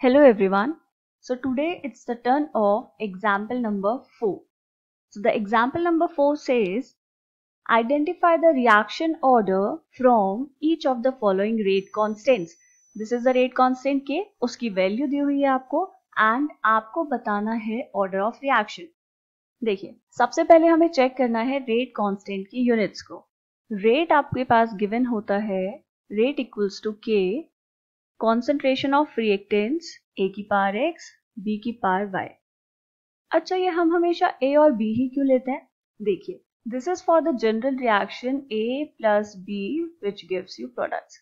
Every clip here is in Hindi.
Hello everyone. So today it's the turn of example number 4. So the example number 4 says identify the reaction order from each of the following rate constants. This is the rate constant K, उसकी वैल्यू दी हुई है आपको एंड आपको बताना है ऑर्डर ऑफ रिएक्शन. देखिए सबसे पहले हमें चेक करना है रेट कांस्टेंट की यूनिट्स को. रेट आपके पास गिवन होता है रेट इक्वल्स टू के कॉन्सेंट्रेशन ऑफ रिएक्टेंट्स ए की पावर एक्स बी की पावर वाई. अच्छा ये हम हमेशा ए और बी ही क्यों लेते हैं? देखिए this is for the general reaction A plus B which gives you products.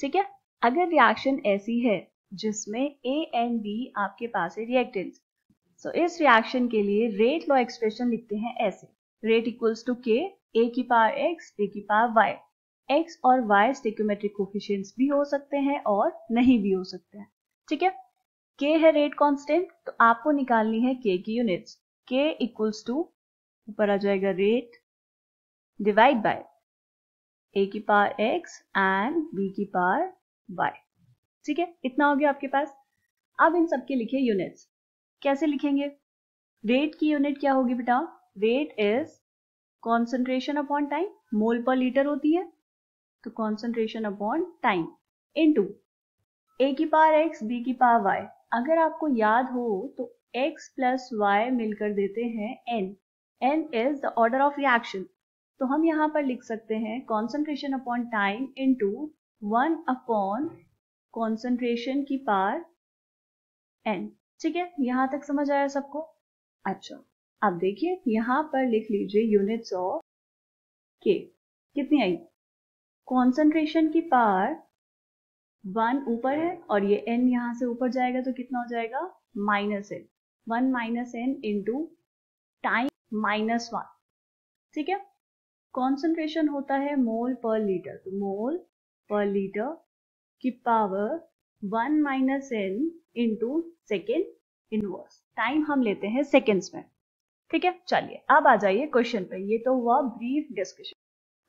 ठीक है, अगर रिएक्शन ऐसी है जिसमें ए एंड बी आपके पास है रिएक्टेंट्स, सो इस रिएक्शन के लिए रेट लॉ एक्सप्रेशन लिखते हैं ऐसे. रेट इक्वल्स टू के ए की पावर एक्स बी की पावर वाई. एक्स और वाई स्टेक्योमेट्रिक कोफिशिएंट्स भी हो सकते हैं और नहीं भी हो सकते हैं. ठीक है, के है रेट कांस्टेंट तो आपको निकालनी है के की यूनिट्स. के इक्वल्स टू ऊपर आ जाएगा रेट डिवाइड बाय ए की पावर एक्स एंड बी की पावर वाई. ठीक है, इतना हो गया आपके पास. अब इन सबके लिखिए यूनिट्स. कैसे लिखेंगे? रेट की यूनिट क्या होगी बेटा? Rate is concentration upon time. Mole पर लीटर होती है तो concentration upon time into A की पावर एक्स बी की पावर वाई. अगर आपको याद हो तो x प्लस वाई मिलकर देते हैं n. n is the order of reaction, तो हम यहाँ पर लिख सकते हैं concentration upon time into 1 upon concentration की पावर n. ठीक है, यहाँ तक समझ आया सबको? अच्छा अब देखिए यहाँ पर लिख लीजिए यूनिट्स ऑफ के. कितनी आई? कॉन्सेंट्रेशन की पावर 1 ऊपर है और ये n यहाँ से ऊपर जाएगा तो कितना हो जाएगा? Minus n. 1 minus n into time minus 1. ठीक है, कॉन्सेंट्रेशन होता है मोल पर लीटर, तो मोल पर लीटर की power 1 minus n into second inverse. Time हम लेते हैं सेकेंड्स में. ठीक है, चलिए अब आ जाइए क्वेश्चन पे. ये तो हुआ ब्रीफ डिस्कशन.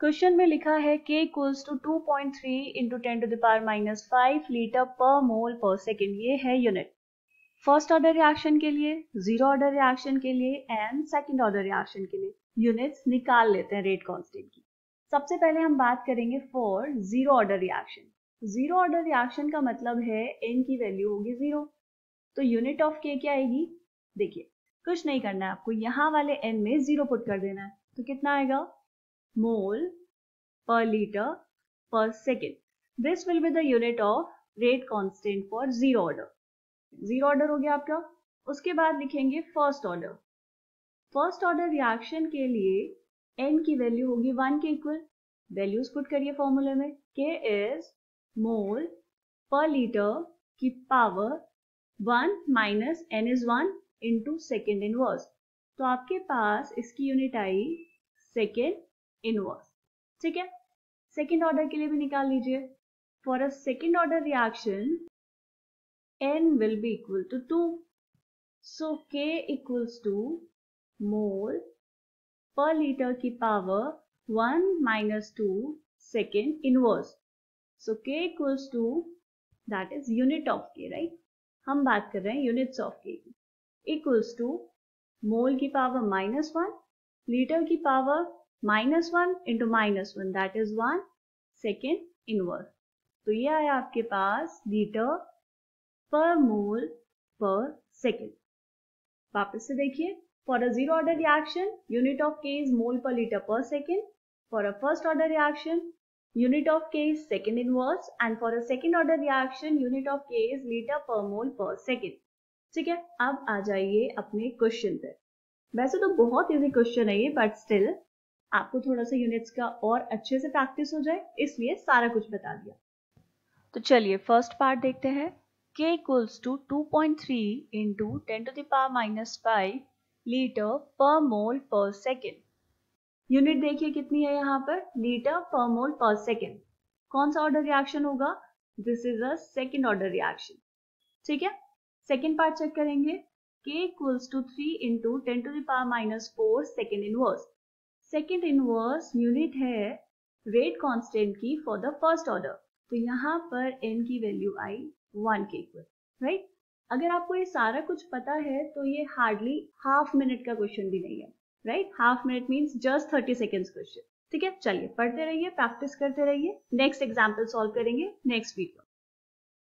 क्वेश्चन में लिखा है K equals to 2.3 into 10 to the power minus 5 litre per mole पर सेकेंड. ये है यूनिट. फर्स्ट ऑर्डर रिएक्शन के लिए, जीरो ऑर्डर रिएक्शन के लिए एंड सेकंड ऑर्डर रिएक्शन के लिए यूनिट्स निकाल लेते हैं रेट कांस्टेंट की. सबसे पहले हम बात करेंगे for zero order reaction. Zero order reaction का मतलब है n की वैल्यू होगी 0, तो यूनिट ऑफ K क्या आएगी? देखिए कुछ नहीं करना है आपको, यहाँ वाले n में 0 पुट कर देना है तो कितना आएगा? मोल per liter per second. This will be the unit of rate constant for zero order. Zero order हो गया आपका. उसके बाद लिखेंगे first order. First order reaction के लिए n की वैल्यू होगी 1 के इक्वल. वैल्यूज पुट करिए फॉर्मूले में. K इज मोल पर लीटर की power 1 minus n is 1 into second inverse. तो आपके पास इसकी यूनिट आई सेकेंड इनवर्स. ठीक है, सेकेंड ऑर्डर के लिए भी निकाल लीजिए. For a second order reaction n will be equal to 2, so K equals to mole पर लीटर की power 1 minus 2 second inverse. So K equals to that is unit of K, right? हम बात कर रहे हैं यूनिट्स ऑफ K की. इक्वल्स टू मोल की पावर माइनस 1 लीटर की power minus 1 into minus 1 that is 1 second inverse. तो ये आया आपके पास लीटर पर मोल पर सेकेंड. वापस से देखिए, for a zero order reaction unit of K is mole पर लीटर पर second. For a first order reaction unit of K is second inverse and for a second order reaction unit of K is litre per mole पर सेकेंड. ठीक है, अब आ जाइए अपने क्वेश्चन पे. वैसे तो बहुत इजी क्वेश्चन है ये, बट स्टिल आपको थोड़ा सा यूनिट्स का और अच्छे से प्रैक्टिस हो जाए इसलिए सारा कुछ बता दिया. तो चलिए फर्स्ट पार्ट देखते हैं. K equals to 2.3 into 10 to the power minus 5 litre per mole पर सेकेंड. यूनिट देखिए कितनी है यहाँ पर? लीटर पर मोल पर सेकेंड. कौन सा ऑर्डर रिएक्शन होगा? This is a second order reaction. ठीक है, सेकेंड पार्ट चेक करेंगे. K equals to 3 into 10 to the power minus 4 second inverse. Second inverse unit है रेट कांस्टेंट की फॉर द फर्स्ट ऑर्डर, तो यहाँ पर n की वैल्यू आई 1 के इक्वल, राइट? अगर आपको ये सारा कुछ पता है तो ये हार्डली हाफ मिनट का क्वेश्चन भी नहीं है, right? Half minute means just 30 seconds question. ठीक है, चलिए पढ़ते रहिए, प्रैक्टिस करते रहिए। नेक्स्ट एग्जाम्पल सॉल्व करेंगे नेक्स्ट वीडियो।